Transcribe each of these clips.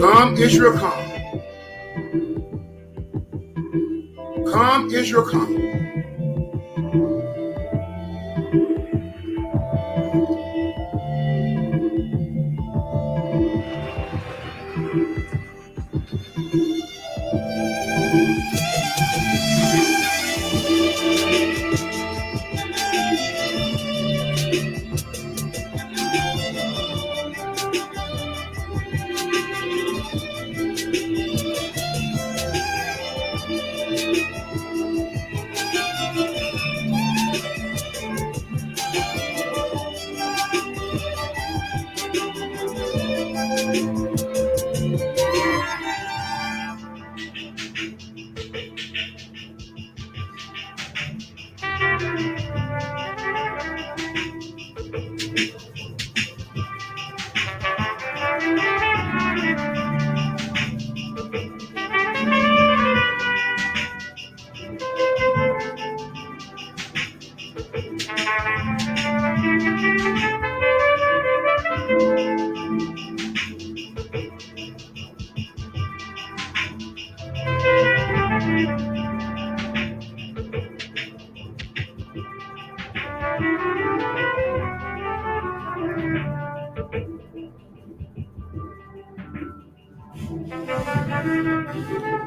Come, Israel, come. Come, Israel, come.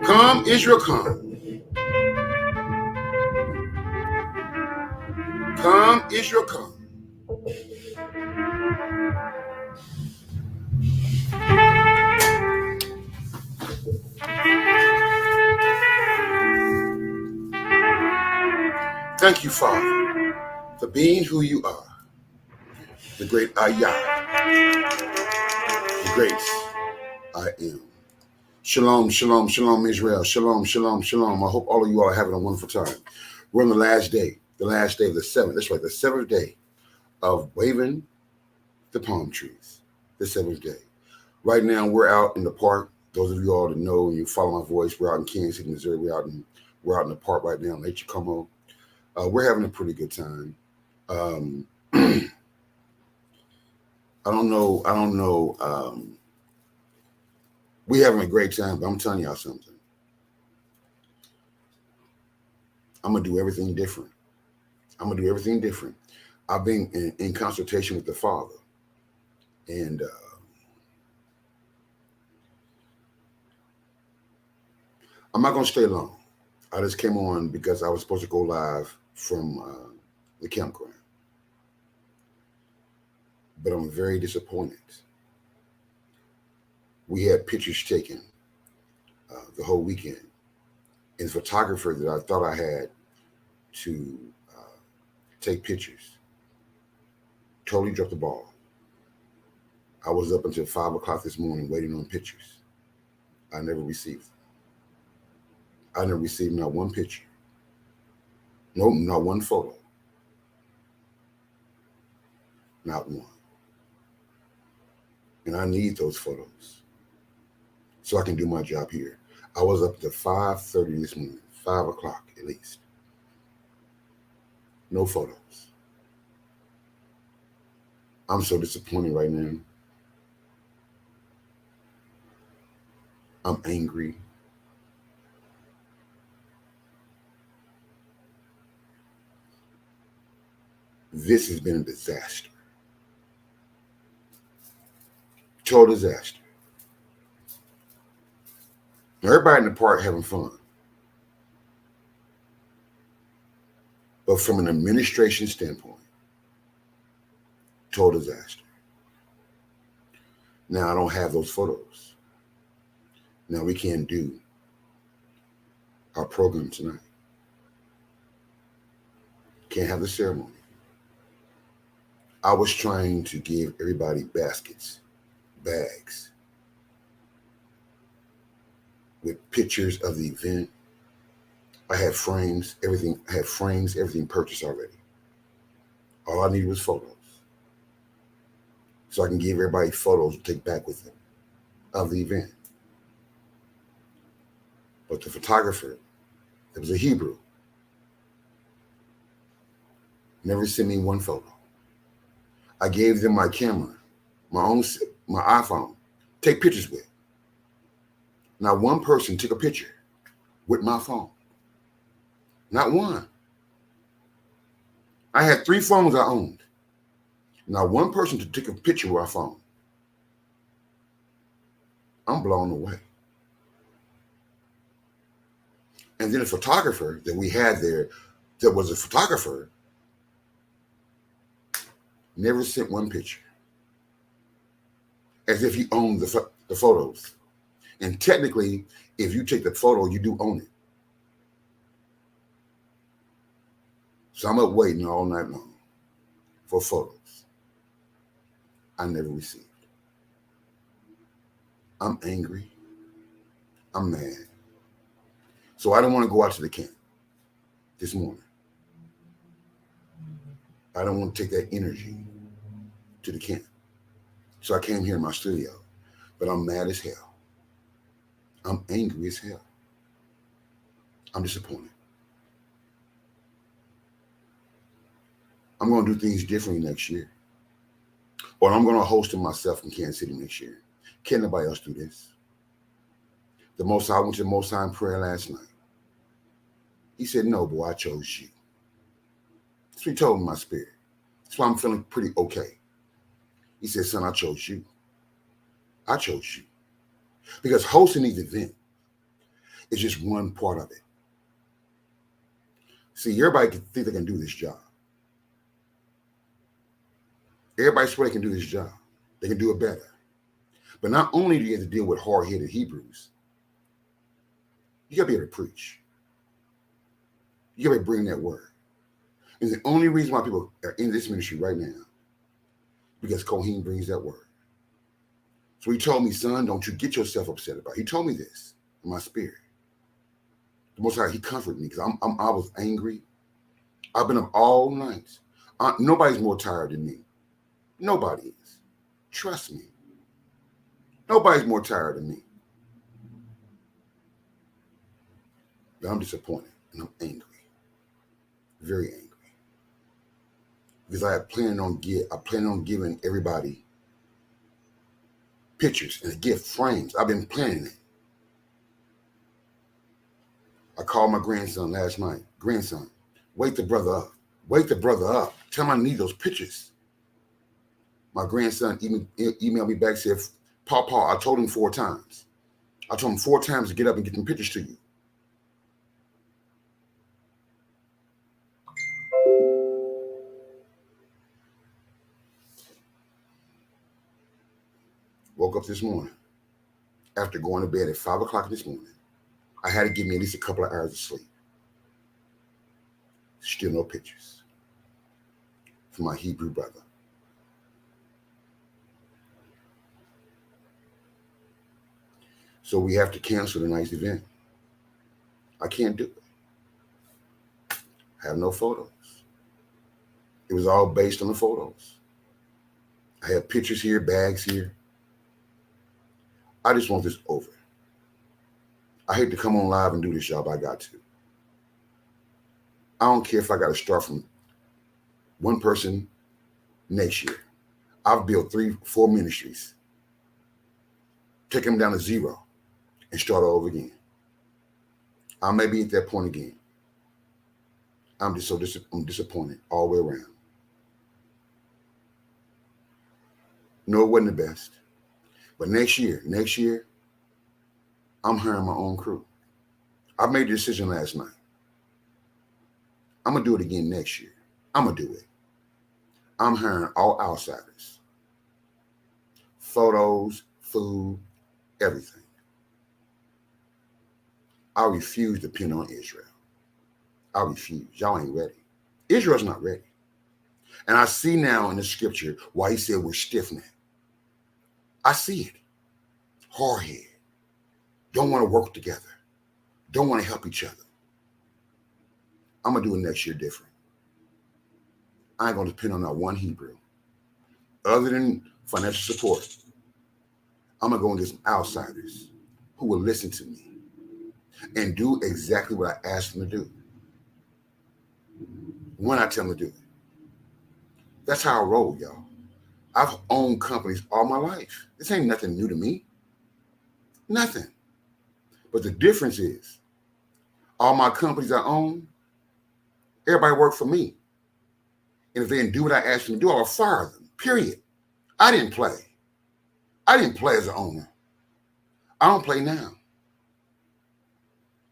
Come, Israel, come. Come, Israel, come. Thank you, Father, for being who you are, the great I Am, the great I am. Shalom, shalom, shalom, Israel. Shalom, shalom, shalom. I hope all of you are having a wonderful time. We're on the last day of the seventh. That's right, the seventh day of waving the palm trees. The seventh day. Right now, we're out in the park. Those of you all that know and you follow my voice, we're out in Kansas City, Missouri. We're out in the park right now in Lake Como. We're having a pretty good time. I don't know. We're having a great time, but I'm telling y'all something. I'm gonna do everything different. I've been in consultation with the Father, and I'm not gonna stay long. I just came on because I was supposed to go live from the campground, but I'm very disappointed. We had pictures taken the whole weekend, and the photographer that I thought I had to take pictures totally dropped the ball. I was up until 5 o'clock this morning waiting on pictures. I never received them. I never received not one picture. No, not one photo. Not one. And I need those photos so I can do my job here. I was up to 5:30 this morning, 5 o'clock at least. No photos. I'm so disappointed right now. I'm angry. This has been a disaster. Total disaster. Everybody in the park having fun. But from an administration standpoint, total disaster. Now I don't have those photos. Now we can't do our program tonight. Can't have the ceremony. I was trying to give everybody baskets, bags, with pictures of the event. I had frames, everything purchased already. All I needed was photos. So I can give everybody photos to take back with them of the event. But the photographer, it was a Hebrew, never sent me one photo. I gave them my camera, my iPhone, take pictures with. Not one person took a picture with my phone. Not one. I had 3 phones I owned. Not one person to take a picture with our phone. I'm blown away. And then a photographer that we had there, that was a photographer, never sent one picture. As if he owned the photos. And technically, if you take the photo, you do own it. So I'm up waiting all night long for photos I never received. I'm angry. I'm mad. So I don't want to go out to the camp this morning. I don't want to take that energy to the camp. So I came here in my studio, but I'm mad as hell. I'm angry as hell. I'm disappointed. I'm going to do things differently next year. Or I'm going to host them myself in Kansas City next year. Can't nobody else do this. I went to the Most High in prayer last night. He said, no, boy, I chose you. That's what he told me in my spirit. That's why I'm feeling pretty okay. He said, son, I chose you. I chose you. Because hosting these events is just one part of it. See, everybody can think they can do this job. Everybody swear they can do this job. They can do it better. But not only do you have to deal with hard-headed Hebrews, you got to be able to preach. You got to bring that word. And the only reason why people are in this ministry right now, because Kohen brings that word. So he told me, son, don't you get yourself upset about it. He told me this in my spirit. The Most High, he comforted me because I was angry. I've been up all night. Nobody's more tired than me. Nobody is. Trust me. Nobody's more tired than me. But I'm disappointed and I'm angry. Very angry. Because I plan on giving everybody pictures and gift frames. I've been planning it. I called my grandson last night. Grandson, wake the brother up. Wake the brother up. Tell him I need those pictures. My grandson emailed me back, said, Paul, I told him 4 times. I told him 4 times to get up and get them pictures to you. Woke up this morning after going to bed at 5 o'clock this morning. I had to give me at least a couple of hours of sleep. Still no pictures from my Hebrew brother. So we have to cancel tonight's event. I can't do it. I have no photos. It was all based on the photos. I have pictures here, bags here. I just want this over. I hate to come on live and do this, y'all, but I got to. I don't care if I got to start from one person next year. I've built 3-4 ministries. Take them down to 0 and start all over again. I may be at that point again. I'm disappointed all the way around. No, it wasn't the best. But next year, I'm hiring my own crew. I made the decision last night. I'm going to do it again next year. I'm going to do it. I'm hiring all outsiders. Photos, food, everything. I refuse to depend on Israel. I refuse. Y'all ain't ready. Israel's not ready. And I see now in the scripture why he said we're stiff-necked. I see it. Hard-headed. Don't want to work together. Don't want to help each other. I'm going to do it next year different. I ain't going to depend on not one Hebrew. Other than financial support, I'm going to go and get some outsiders who will listen to me and do exactly what I asked them to do when I tell them to do it. That's how I roll, y'all. I've owned companies all my life. This ain't nothing new to me. Nothing. But the difference is, all my companies I own, everybody worked for me. And if they didn't do what I asked them to do, I would fire them, period. I didn't play. I didn't play as an owner. I don't play now.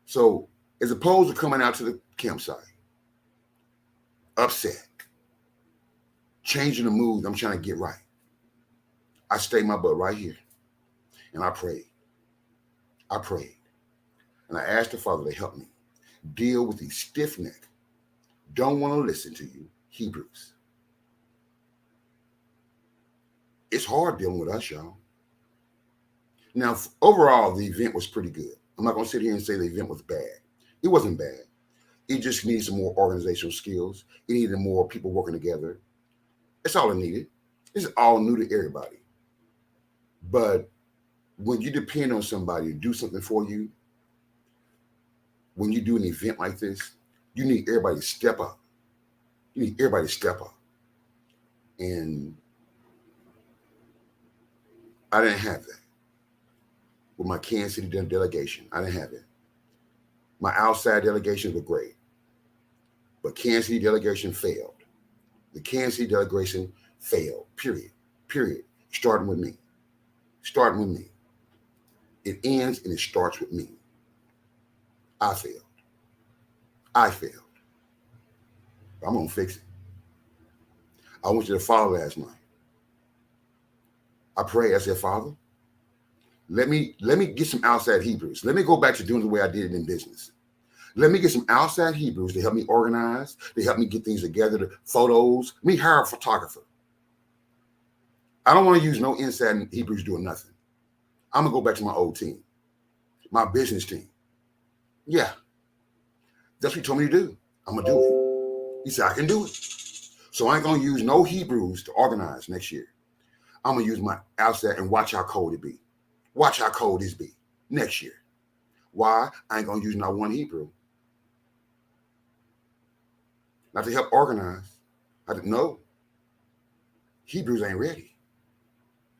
So as opposed to coming out to the campsite, upset, changing the mood I'm trying to get right, I stayed my butt right here. And I prayed. And I asked the Father to help me deal with these stiff-necked, don't want to listen to you Hebrews. It's hard dealing with us, y'all. Now, overall, the event was pretty good. I'm not going to sit here and say the event was bad. It wasn't bad. It just needs some more organizational skills. It needed more people working together. That's all it needed. This is all new to everybody. But when you depend on somebody to do something for you, when you do an event like this, you need everybody to step up. You need everybody to step up. And I didn't have that with my Kansas City delegation. I didn't have it. My outside delegations were great, but Kansas City delegation failed. The Kansas City delegation failed, period. Starting with me. It ends and it starts with me. I failed. I failed. But I'm going to fix it. I went to the Father last night. I prayed. I said, Father, let me get some outside Hebrews. Let me go back to doing the way I did it in business. Let me get some outside Hebrews to help me organize, to help me get things together, the photos. Let me hire a photographer. I don't want to use no inside Hebrews doing nothing. I'm going to go back to my old team, my business team. Yeah, that's what he told me to do. I'm going to do it. He said, I can do it. So I ain't going to use no Hebrews to organize next year. I'm going to use my outside and watch how cold it be. Watch how cold this be next year. Why? I ain't going to use not one Hebrew. Not to help organize. I didn't know. Hebrews ain't ready.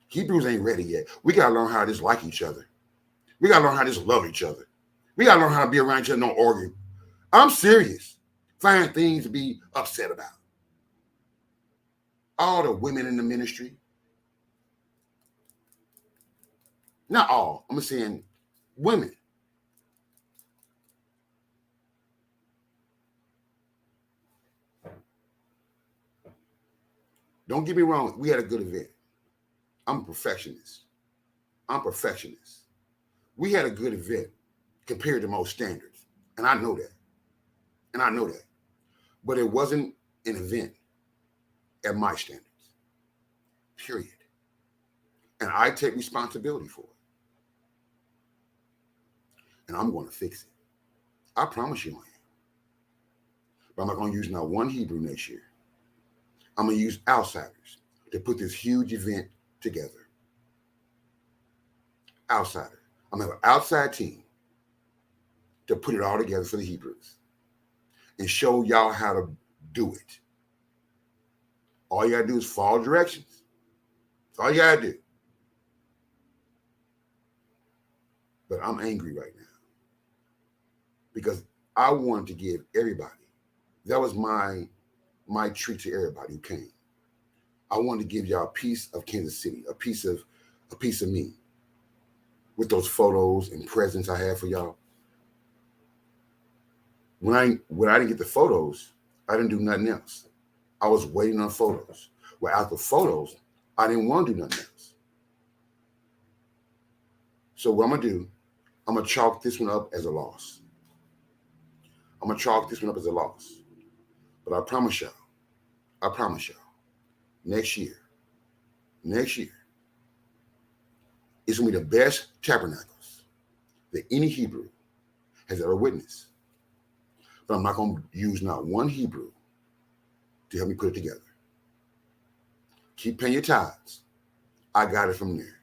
Hebrews ain't ready yet. We got to learn how to just like each other. We got to learn how to just love each other. We got to learn how to be around each other and don't argue. I'm serious. Find things to be upset about. All the women in the ministry. Not all. I'm saying women. Don't get me wrong. We had a good event. I'm a perfectionist. We had a good event compared to most standards. And I know that. But it wasn't an event at my standards. Period. And I take responsibility for it. And I'm going to fix it. I promise you I am. But I'm not going to use not one Hebrew next year. I'm going to use outsiders to put this huge event together. Outsider. I'm going to have an outside team to put it all together for the Hebrews and show y'all how to do it. All you got to do is follow directions. That's all you got to do. But I'm angry right now because I wanted to give everybody. That was my treat to everybody who came. I wanted to give y'all a piece of Kansas City, a piece of me with those photos and presents I had for y'all. When I didn't get the photos, I didn't do nothing else. I was waiting on photos. Without the photos, I didn't want to do nothing else. So what I'm going to do, I'm going to chalk this one up as a loss. But I promise y'all, next year, it's going to be the best tabernacles that any Hebrew has ever witnessed. But I'm not going to use not one Hebrew to help me put it together. Keep paying your tithes. I got it from there.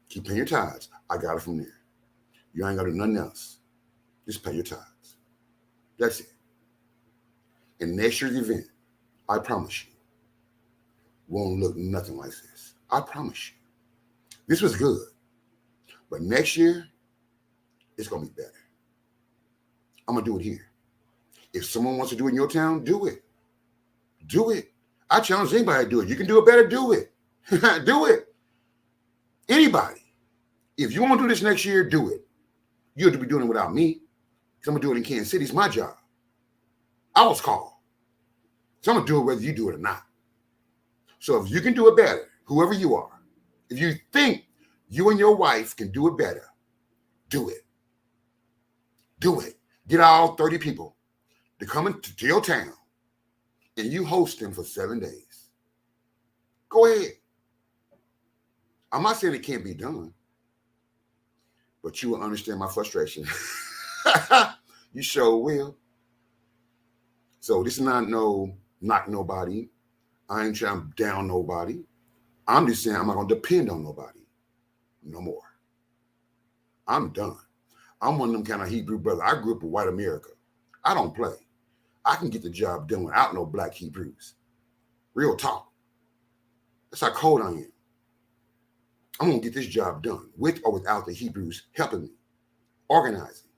Keep paying your tithes. I got it from there. You ain't got to do nothing else. Just pay your tithes. That's it. And next year's event, I promise you, won't look nothing like this. I promise you. This was good. But next year, it's going to be better. I'm going to do it here. If someone wants to do it in your town, do it. Do it. I challenge anybody to do it. You can do it better, do it. Do it. Anybody. If you want to do this next year, do it. You have to be doing it without me. Because I'm going to do it in Kansas City. It's my job. I was called. So I'm going to do it whether you do it or not. So if you can do it better, whoever you are, if you think you and your wife can do it better, do it. Do it. Get all 30 people to come into your town and you host them for 7 days. Go ahead. I'm not saying it can't be done, but you will understand my frustration. You sure will. So this is not knock nobody. I ain't trying to down nobody. I'm just saying I'm not going to depend on nobody no more. I'm done. I'm one of them kind of Hebrew brothers. I grew up in white America. I don't play. I can get the job done without no black Hebrews. Real talk. That's how cold I am. I'm going to get this job done with or without the Hebrews helping me, organizing.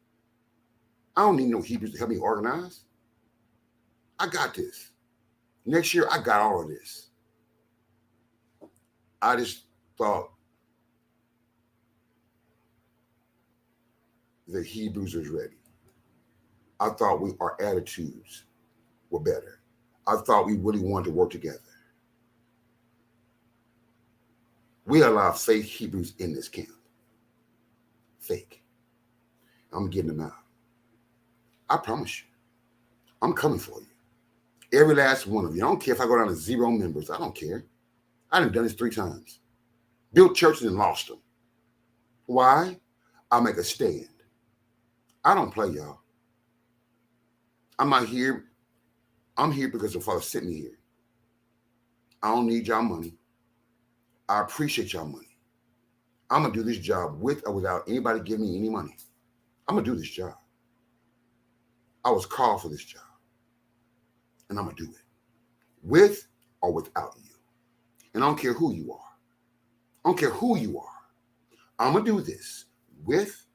I don't need no Hebrews to help me organize. I got this. Next year, I got all of this. I just thought the Hebrews was ready. I thought our attitudes were better. I thought we really wanted to work together. We allow fake Hebrews in this camp. Fake. I'm getting them out. I promise you. I'm coming for you. Every last one of you. I don't care if I go down to 0 members. I don't care. I done this 3 times. Built churches and lost them. Why? I'll make a stand. I don't play, y'all. I'm not here. I'm here because the Father sent me here. I don't need y'all money. I appreciate y'all money. I'm going to do this job with or without anybody giving me any money. I'm going to do this job. I was called for this job. And I'm going to do it. With or without you. And I don't care who you are. I don't care who you are. I'm going to do this with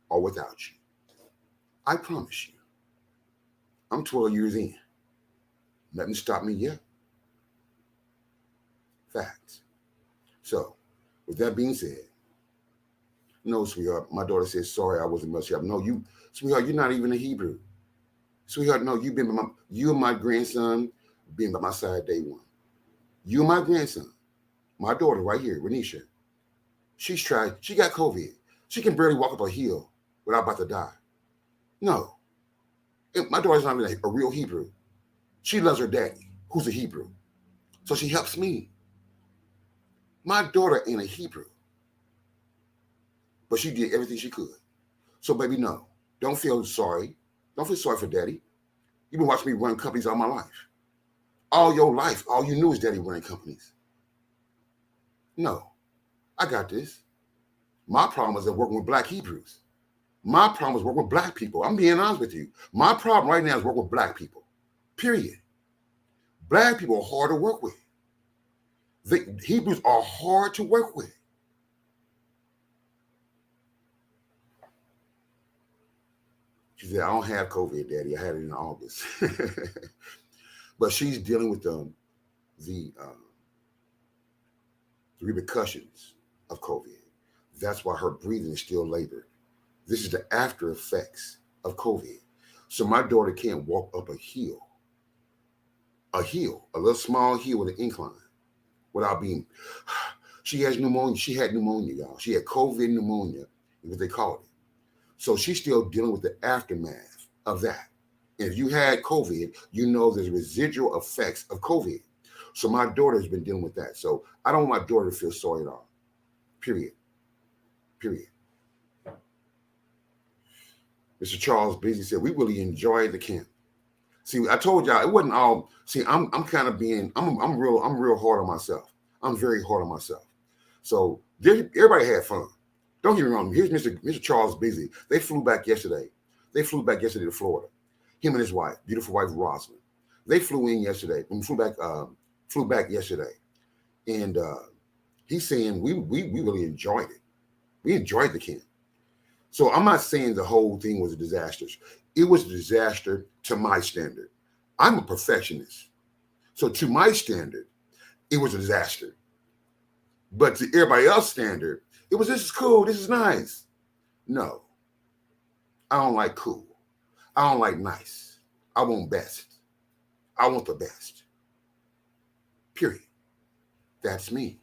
or without you. I promise you. I'm 12 years in. Nothing stopped me yet. Facts. So, with that being said, no, sweetheart, my daughter says, sorry, I wasn't much help. No, sweetheart, you're not even a Hebrew. Sweetheart, no, you and my grandson been by my side day one. You and my grandson, my daughter right here, Renisha, she got COVID. She can barely walk up a hill without about to die. No. My daughter's not even a real Hebrew. She loves her daddy, who's a Hebrew. So she helps me. My daughter ain't a Hebrew. But she did everything she could. So, baby, no. Don't feel sorry. Don't feel sorry for daddy. You've been watching me run companies all my life. All your life, all you knew is daddy running companies. No. I got this. My problem is that working with black Hebrews. My problem is working with black people. I'm being honest with you. My problem right now is working with black people. Period. Black people are hard to work with. The Hebrews are hard to work with. She said, I don't have COVID, Daddy. I had it in August. But she's dealing with the repercussions of COVID. That's why her breathing is still labored. This is the after effects of COVID. So my daughter can't walk up a little small hill with an incline without being, she has pneumonia. She had pneumonia, y'all. She had COVID pneumonia, is what they called it. So she's still dealing with the aftermath of that. And if you had COVID, you know there's residual effects of COVID. So my daughter has been dealing with that. So I don't want my daughter to feel sorry at all. Period. Mr. Charles Busy said, we really enjoyed the camp. See, I told y'all it wasn't all. See, I'm kind of being, I'm real hard on myself. I'm very hard on myself. So everybody had fun. Don't get me wrong. Here's Mr. Charles Busy. They flew back yesterday. To Florida. Him and his wife, beautiful wife Rosalind. They flew in yesterday and flew back yesterday. And he's saying we really enjoyed it. We enjoyed the camp. So I'm not saying the whole thing was a disaster. It was a disaster to my standard. I'm a perfectionist. So to my standard, it was a disaster. But to everybody else's standard, this is cool, this is nice. No. I don't like cool. I don't like nice. I want best. I want the best. Period. That's me.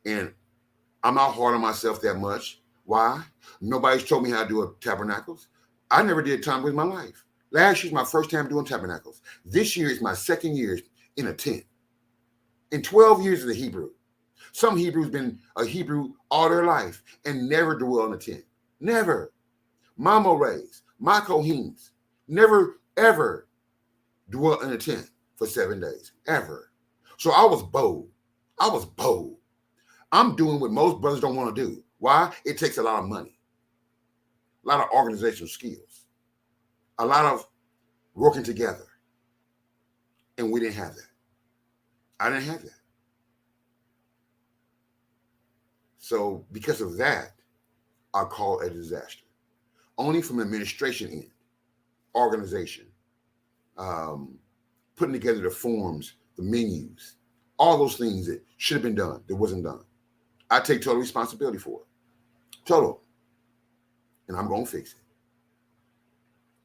And I'm not hard on myself that much. Why? Nobody's told me how to do a tabernacles. I never did time with my life. Last year's my first time doing tabernacles. This year is my second year in a tent. In 12 years as a Hebrew. Some Hebrews been a Hebrew all their life and never dwell in a tent. Never. My Morays, my Kohens, never, ever dwell in a tent for 7 days. Ever. So I was bold. I'm doing what most brothers don't want to do. Why? It takes a lot of money, a lot of organizational skills, a lot of working together. And we didn't have that. I didn't have that. So because of that, I call it a disaster. Only from administration end, organization, putting together the forms, the menus, all those things that should have been done, that wasn't done. I take total responsibility for it. Total. and I'm going to fix it.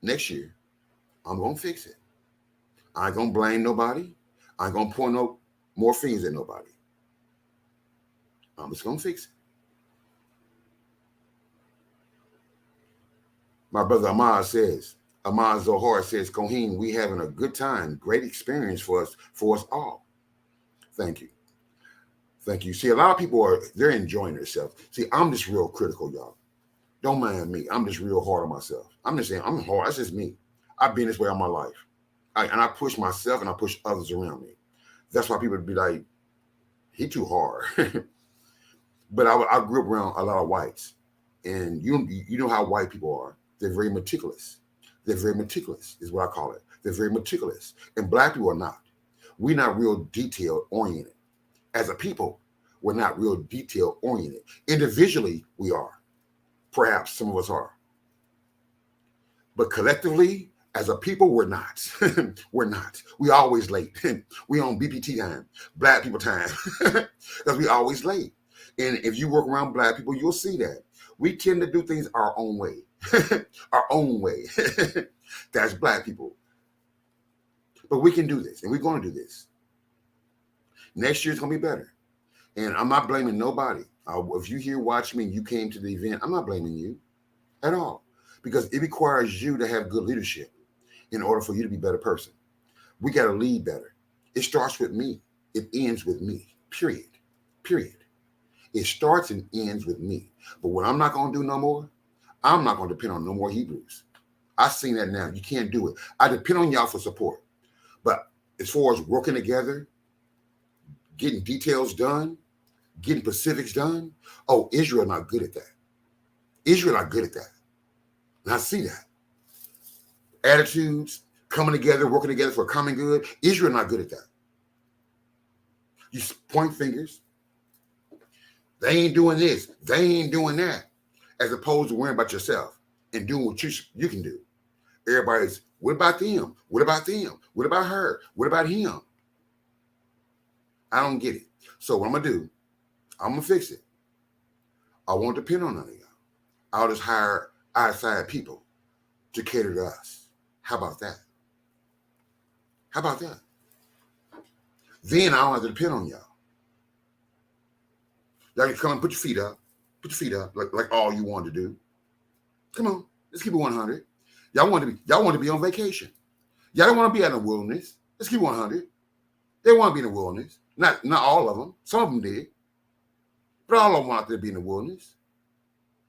Next year, I'm going to fix it. I ain't going to blame nobody. I ain't going to point no more fingers at nobody. I'm just going to fix it. My brother Ahmad Zohar says, Kohen, we having a good time, great experience for us all. Thank you. Thank you. See, a lot of people they're enjoying themselves. See, I'm just real critical, y'all. Don't mind me. I'm just real hard on myself. I'm just saying, I'm hard. That's just me. I've been this way all my life. And I push myself and I push others around me. That's why people would be like, he too hard. But I grew up around a lot of whites. And you know how white people are. They're very meticulous. They're very meticulous is what I call it. They're very meticulous. And black people are not. We're not real detail oriented. As a people, we're not real detail oriented. Individually, we are. Perhaps some of us are. But collectively, as a people, we're not. We're not. We always late. We on BPT time, black people time, because we always late. And if you work around black people, you'll see that. We tend to do things our own way. Our own way. That's black people. But we can do this, and we're going to do this. Next year's going to be better. And I'm not blaming nobody. If you here watch me and you came to the event, I'm not blaming you at all. Because it requires you to have good leadership in order for you to be a better person. We got to lead better. It starts with me. It ends with me. Period. Period. It starts and ends with me. But what I'm not going to do no more, I'm not going to depend on no more Hebrews. I've seen that now. You can't do it. I depend on y'all for support. But as far as working together, getting details done, getting specifics done, oh, Israel not good at that. Israel not good at that. And I see that. Attitudes, coming together, working together for a common good, Israel not good at that. You point fingers. They ain't doing this. They ain't doing that. As opposed to worrying about yourself and doing what you can do. Everybody's, what about them? What about them? What about her? What about him? I don't get it. So what I'm going to do, I'm going to fix it. I won't depend on none of y'all. I'll just hire outside people to cater to us. How about that? How about that? Then I don't have to depend on y'all. Y'all can come and put your feet up. Put your feet up like all you want to do. Come on, let's keep it 100. Y'all want to be on vacation. Y'all don't want to be out in the wilderness. Let's keep it 100. They want to be in the wilderness. Not all of them. Some of them did. But all of them wanted to be in the wilderness.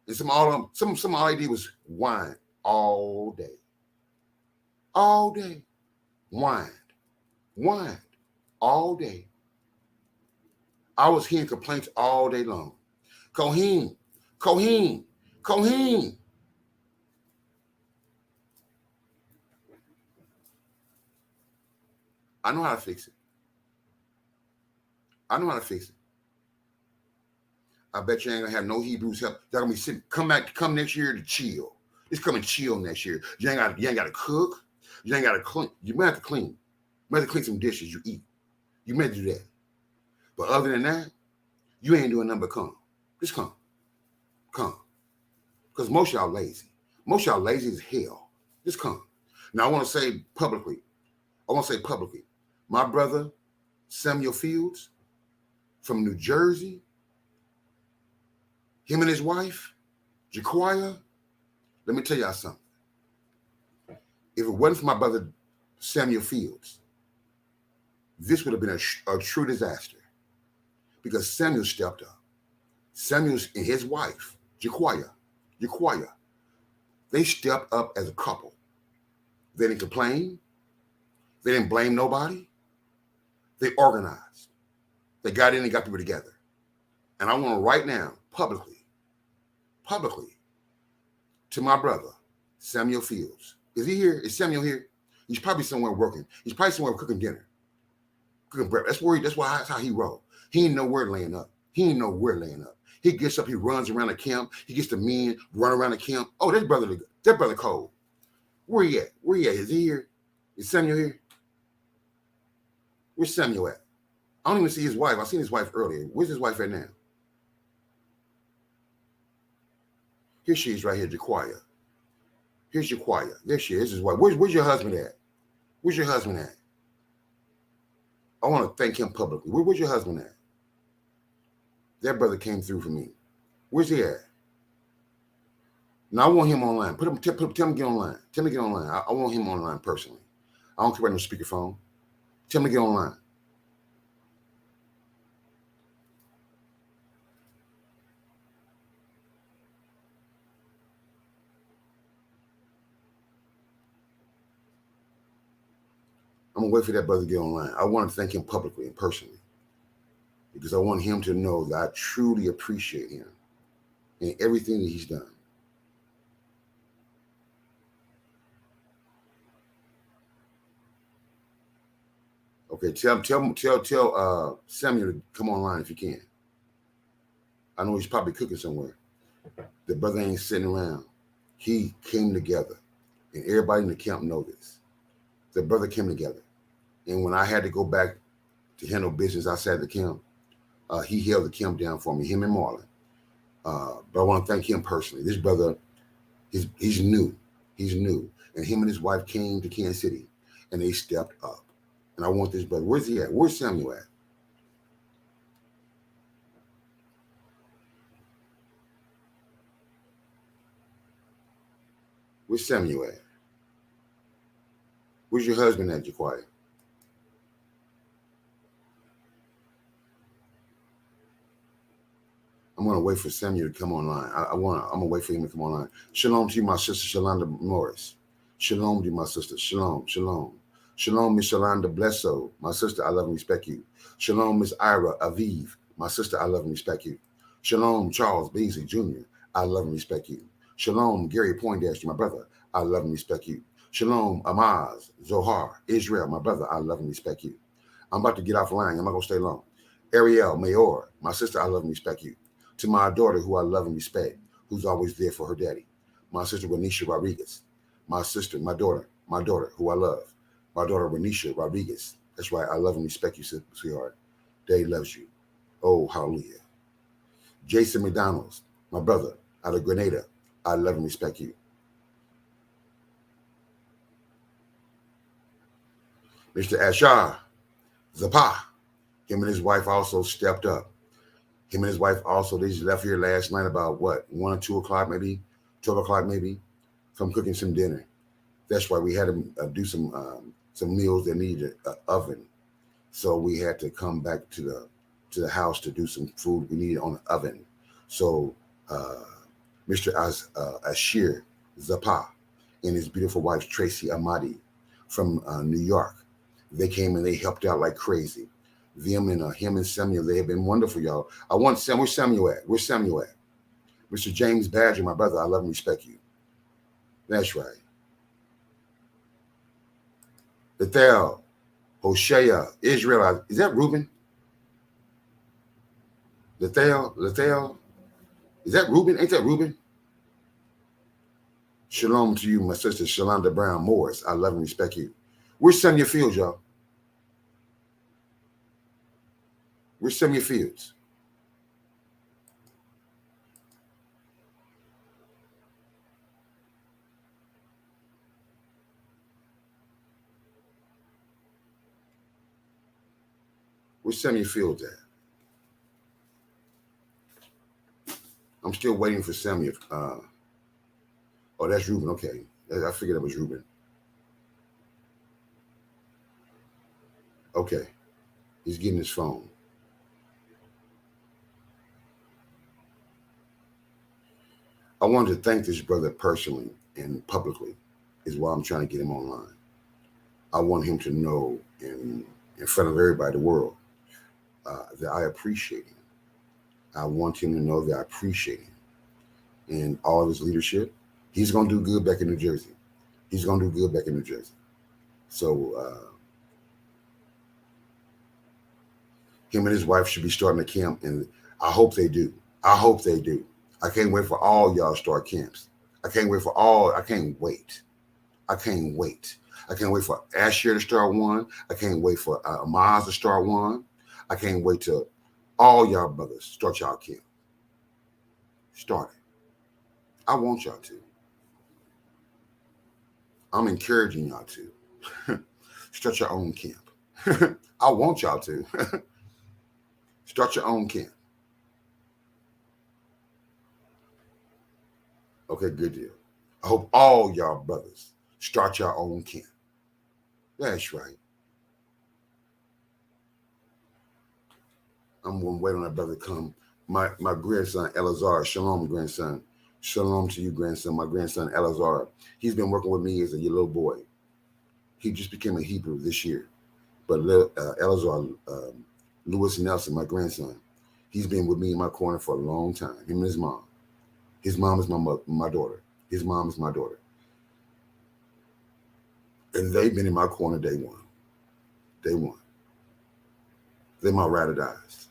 And some all they did was whine all day. All day. Whined all day. I was hearing complaints all day long. Kohen. I know how to fix it. I bet you ain't gonna have no Hebrews help. Y'all gonna be sitting, come next year to chill. Just come and chill next year. You ain't gotta cook. You ain't gotta clean. You might have to clean. You might have to clean some dishes you eat. You may do that. But other than that, you ain't doing nothing but come. Just come. Because most y'all lazy. Most y'all lazy as hell. Just come. Now I want to say publicly, my brother, Samuel Fields from New Jersey, him and his wife, Jaquia, let me tell y'all something. If it wasn't for my brother, Samuel Fields, this would have been a true disaster because Samuel stepped up. Samuel and his wife, Jaquia, they stepped up as a couple. They didn't complain. They didn't blame nobody. They organized. They got in and got people together. And I want to right now, publicly, to my brother, Samuel Fields. Is he here? Is Samuel here? He's probably somewhere working. He's probably somewhere cooking dinner, cooking breakfast. That's how he rolled. He ain't nowhere laying up. He gets up, he runs around the camp. He gets the men, run around the camp. Oh, that brother Cole. Where he at? Is he here? Is Samuel here? Where's Samuel at? I don't even see his wife. I seen his wife earlier. Where's his wife at now? Here she is right here, Jaquia. Here's Jaquia. There she is. This is why. Where's your husband at? Where's your husband at? I want to thank him publicly. Where's your husband at? That brother came through for me. Where's he at? Now, I want him online. Tell him to get online. Tell him to get online. I want him online personally. I don't care about no speakerphone. Tell him to get online. I'm going to wait for that brother to get online. I want to thank him publicly and personally because I want him to know that I truly appreciate him and everything that he's done. Okay, tell Samuel to come online if you can. I know he's probably cooking somewhere. The brother ain't sitting around. He came together, and everybody in the camp know this. The brother came together, and when I had to go back to handle business outside the camp, he held the camp down for me, him and Marlon. But I want to thank him personally. This brother, he's new. He's new, and him and his wife came to Kansas City, and they stepped up. And I want this brother. Where's he at? Where's Samuel at? Where's Samuel at? Where's your husband at, Jaquia? I'm gonna wait for Samuel to come online. I'm gonna wait for him to come online. Shalom to you, my sister Shalonda Morris. Shalom to you, my sister. Shalom, shalom. Shalom, Miss Shalonda Blesso, my sister, I love and respect you. Shalom, Miss Ira Aviv, my sister, I love and respect you. Shalom, Charles Beasley Jr., I love and respect you. Shalom, Gary Poindexter, my brother, I love and respect you. Shalom, Amaz, Zohar, Israel, my brother, I love and respect you. I'm about to get off the line. I'm not going to stay long. Ariel, Mayor, my sister, I love and respect you. To my daughter, who I love and respect, who's always there for her daddy. My sister, Renisha Rodriguez. My sister, my daughter, who I love. My daughter, Renisha Rodriguez. That's right. I love and respect you, sweetheart. Daddy loves you. Oh, hallelujah. Jason McDonald's, my brother, out of Grenada. I love and respect you. Mr. Ashar Zappa, him and his wife also stepped up. Him and his wife also, they just left here last night about what, 1 or 2 o'clock maybe, 12 o'clock maybe, from cooking some dinner. That's why we had to do some meals that needed an oven. So we had to come back to the house to do some food we needed on the oven. So Mr. Ashir Zappa and his beautiful wife, Tracy Amadi from New York, they came and they helped out like crazy. Them and him and Samuel, they have been wonderful, y'all. I want Sam. Where's Samuel at? Where's Samuel at? Mr. James Badger, my brother, I love and respect you. That's right. Bethel, Hosea, Israel. Is that Reuben? Bethel. Is that Reuben? Ain't that Reuben? Shalom to you, my sister Shalonda Brown Morris. I love and respect you. Where's Samuel Fields, y'all? Where's Samuel Fields? Where's Samuel Fields at? I'm still waiting for Samuel. Oh, that's Reuben. Okay. I figured that was Reuben. Okay. He's getting his phone. I wanted to thank this brother personally and publicly is why I'm trying to get him online. I want him to know in front of everybody in the world that I appreciate him. I want him to know that I appreciate him and all of his leadership. He's going to do good back in New Jersey. He's going to do good back in New Jersey. So him and his wife should be starting a camp, and I hope they do. I hope they do. I can't wait for all y'all to start camps. I can't wait for all. I can't wait. I can't wait. I can't wait for Asher to start one. I can't wait for Maz to start one. I can't wait till all y'all brothers start y'all camp. Start it. I want y'all to. I'm encouraging y'all to. Start your own camp. I want y'all to. Start your own camp. Okay, good deal. I hope all y'all brothers start your own camp. That's right. I'm going to wait on that brother to come. My grandson, Elazar, shalom, grandson. Shalom to you, grandson. My grandson, Elazar. He's been working with me as a little boy. He just became a Hebrew this year. But Elazar, Lewis Nelson, my grandson, he's been with me in my corner for a long time. Him and his mom. His mom is my daughter. His mom is my daughter. And they've been in my corner day one. Day one. They're my ride or dies.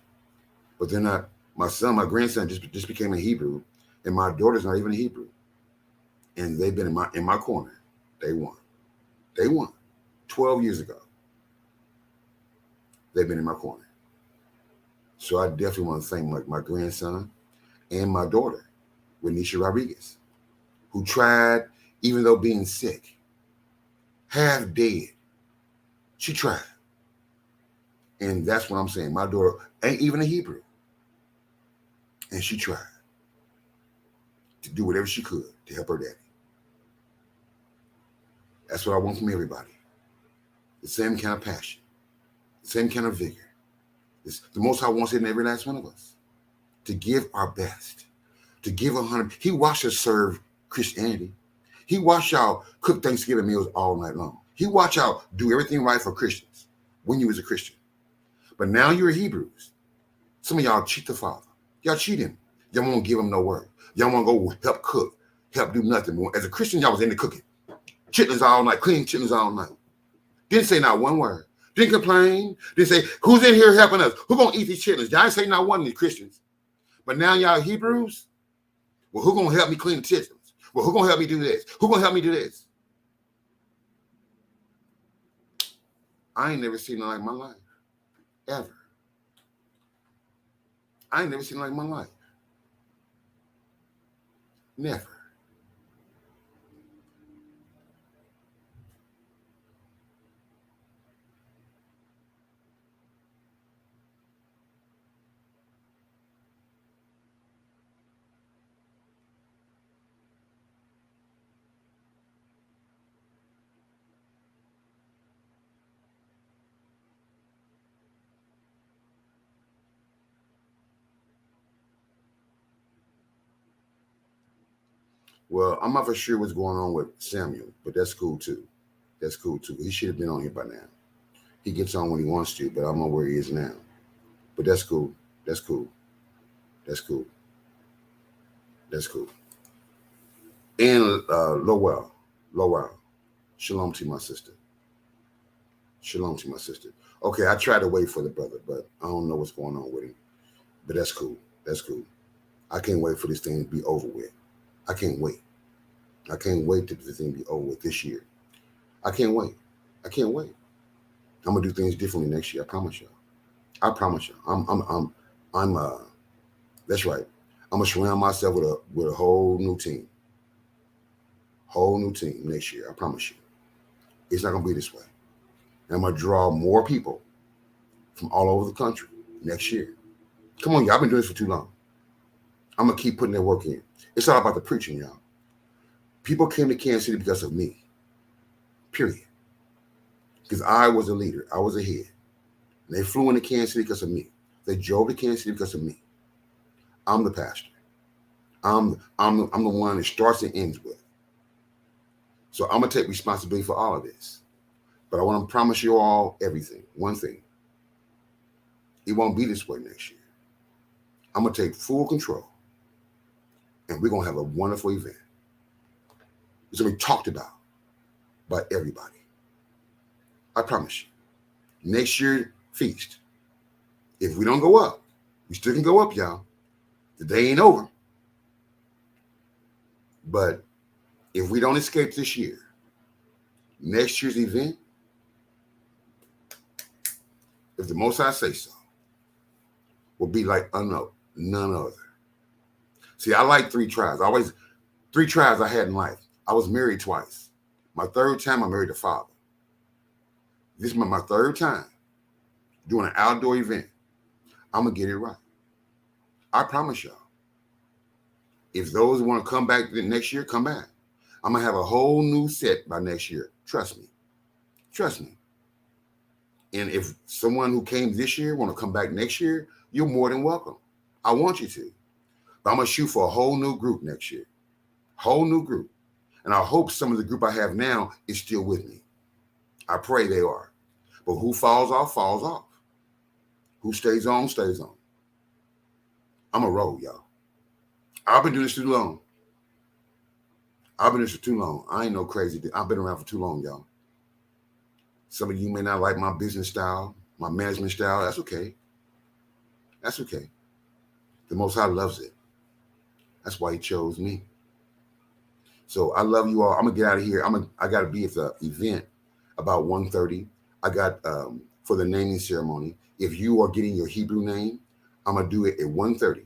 But they're not. My grandson just became a Hebrew, and my daughter's not even a Hebrew. And they've been in my corner. Day one. Day one. 12 years ago. They've been in my corner. So I definitely want to thank my grandson and my daughter, Renisha Rodriguez, who tried, even though being sick, half dead. She tried. And that's what I'm saying. My daughter ain't even a Hebrew. And she tried to do whatever she could to help her daddy. That's what I want from everybody. The same kind of passion, the same kind of vigor. The Most High wants it in every last one of us. To give our best, to give 100. He watched us serve Christianity. He watched y'all cook Thanksgiving meals all night long. He watched y'all do everything right for Christians when you was a Christian. But now you're Hebrews. Some of y'all cheat the Father. Y'all cheat him. Y'all won't give him no word. Y'all want to go help cook, help do nothing. As a Christian, y'all was into cooking. Chitlins all night, clean chitlins all night. Didn't say not one word. Didn't complain. Didn't say, who's in here helping us? Who gonna eat these chitlins? Y'all ain't say not one of these Christians. But now y'all Hebrews? Well, who gonna help me clean the chitlins? Well, who gonna help me do this? Who gonna help me do this? I ain't never seen nothing like my life. Ever. I ain't never seen like my life. Never. Well, I'm not for sure what's going on with Samuel, but that's cool too. That's cool too. He should have been on here by now. He gets on when he wants to, but I don't know where he is now. But that's cool. That's cool. That's cool. That's cool. And Lowell. Shalom to my sister. Shalom to my sister. Okay, I tried to wait for the brother, but I don't know what's going on with him. But that's cool. That's cool. I can't wait for this thing to be over with. I can't wait. I can't wait till this thing be over with this year. I can't wait. I can't wait. I'm gonna do things differently next year. I promise y'all. I promise y'all. I'm that's right. I'm gonna surround myself with a whole new team. Whole new team next year. I promise you. It's not gonna be this way. And I'm gonna draw more people from all over the country next year. Come on, y'all. I've been doing this for too long. I'm gonna keep putting that work in. It's all about the preaching, y'all. People came to Kansas City because of me. Period. Because I was a leader. I was a head. And they flew into Kansas City because of me. They drove to Kansas City because of me. I'm the pastor. I'm the one that starts and ends with. So I'm gonna take responsibility for all of this. But I want to promise you all everything. One thing. It won't be this way next year. I'm gonna take full control. And we're gonna have a wonderful event. It's gonna be talked about by everybody. I promise you. Next year feast. If we don't go up, we still can go up, y'all. The day ain't over. But if we don't escape this year, next year's event, if the Most High say so, will be like none other. See, I like 3 tribes. 3 trials I had in life. I was married twice. My 3rd time, I married a father. This is my 3rd time doing an outdoor event. I'm going to get it right. I promise y'all. If those want to come back next year, come back. I'm going to have a whole new set by next year. Trust me. Trust me. And if someone who came this year want to come back next year, you're more than welcome. I want you to. But I'm going to shoot for a whole new group next year. Whole new group. And I hope some of the group I have now is still with me. I pray they are. But who falls off, falls off. Who stays on, stays on. I'm a roll, y'all. I've been doing this too long. I've been doing this for too long. I ain't no crazy dude. I've been around for too long, y'all. Some of you may not like my business style, my management style. That's okay. That's okay. The Most High loves it. That's why he chose me. So I love you all. I'm going to get out of here. I got to be at the event about 1:30. I got, for the naming ceremony, if you are getting your Hebrew name, I'm going to do it at 1:30.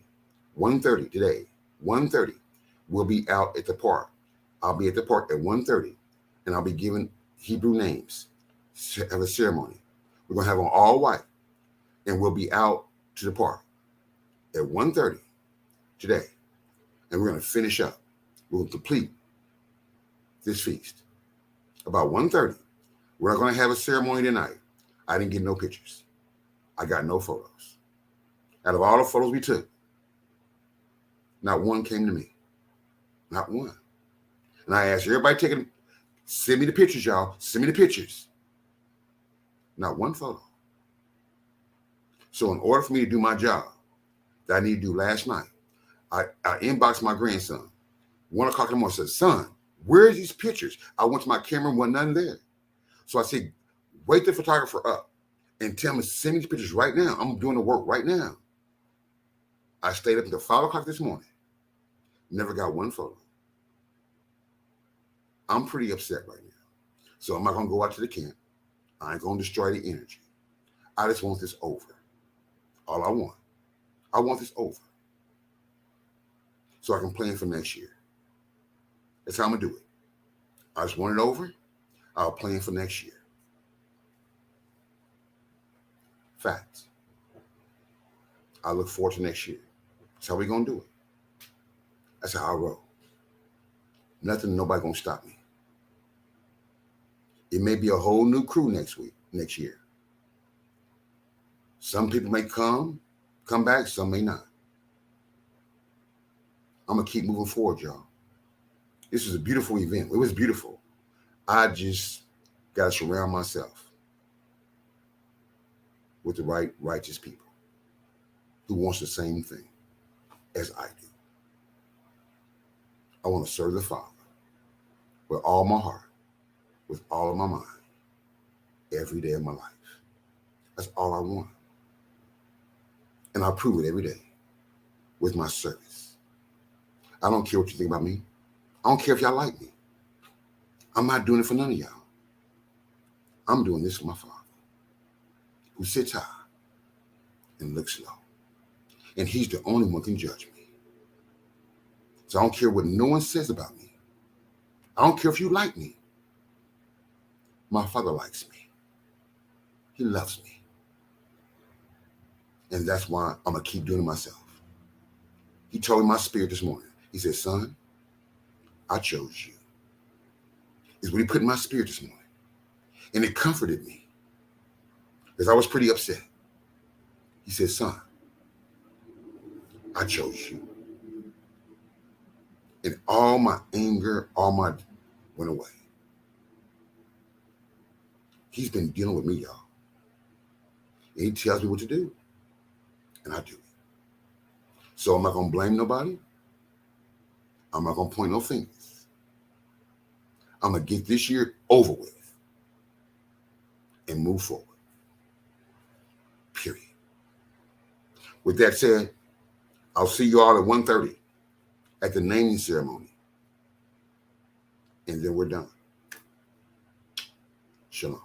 1:30 today. 1:30. We'll be out at the park. I'll be at the park at 1:30, and I'll be giving Hebrew names. Have a ceremony. We're going to have on all white, and we'll be out to the park at 1:30 today, and we're going to finish up. We'll complete this feast about 1:30. We're not going to have a ceremony tonight. I didn't get no pictures. I got no photos. Out of all the photos we took, not one came to me. Not one. And I asked everybody send me the pictures, y'all. Send me the pictures. Not one photo. So in order for me to do my job that I need to do last night, I inboxed my grandson. 1 o'clock in the morning, I said, son, where's these pictures? I went to my camera and wasn't nothing there. So I said, wake the photographer up and tell him, send me the pictures right now. I'm doing the work right now. I stayed up until 5 o'clock this morning. Never got one photo. I'm pretty upset right now. So I'm not going to go out to the camp. I ain't going to destroy the energy. I just want this over. All I want. I want this over. So I can plan for next year. That's how I'm going to do it. I just want it over. I'll plan for next year. Facts. I look forward to next year. That's how we're going to do it. That's how I roll. Nothing, nobody going to stop me. It may be a whole new crew next year. Some people may come back, some may not. I'm going to keep moving forward, y'all. This was a beautiful event. It was beautiful. I just got to surround myself with the right, righteous people who wants the same thing as I do. I want to serve the Father with all my heart, with all of my mind, every day of my life. That's all I want. And I prove it every day with my service. I don't care what you think about me. I don't care if y'all like me. I'm not doing it for none of y'all. I'm doing this for my Father, who sits high and looks low. And he's the only one who can judge me. So I don't care what no one says about me. I don't care if you like me. My Father likes me. He loves me. And that's why I'm going to keep doing it myself. He told me my spirit this morning. He said, son, I chose you. Is what he put in my spirit this morning. And it comforted me. Because I was pretty upset. He said, son, I chose you. And all my anger, went away. He's been dealing with me, y'all. And he tells me what to do. And I do it. So I'm not going to blame nobody. I'm not going to point no fingers. I'm going to get this year over with and move forward. Period. With that said, I'll see you all at 1:30 at the naming ceremony. And then we're done. Shalom.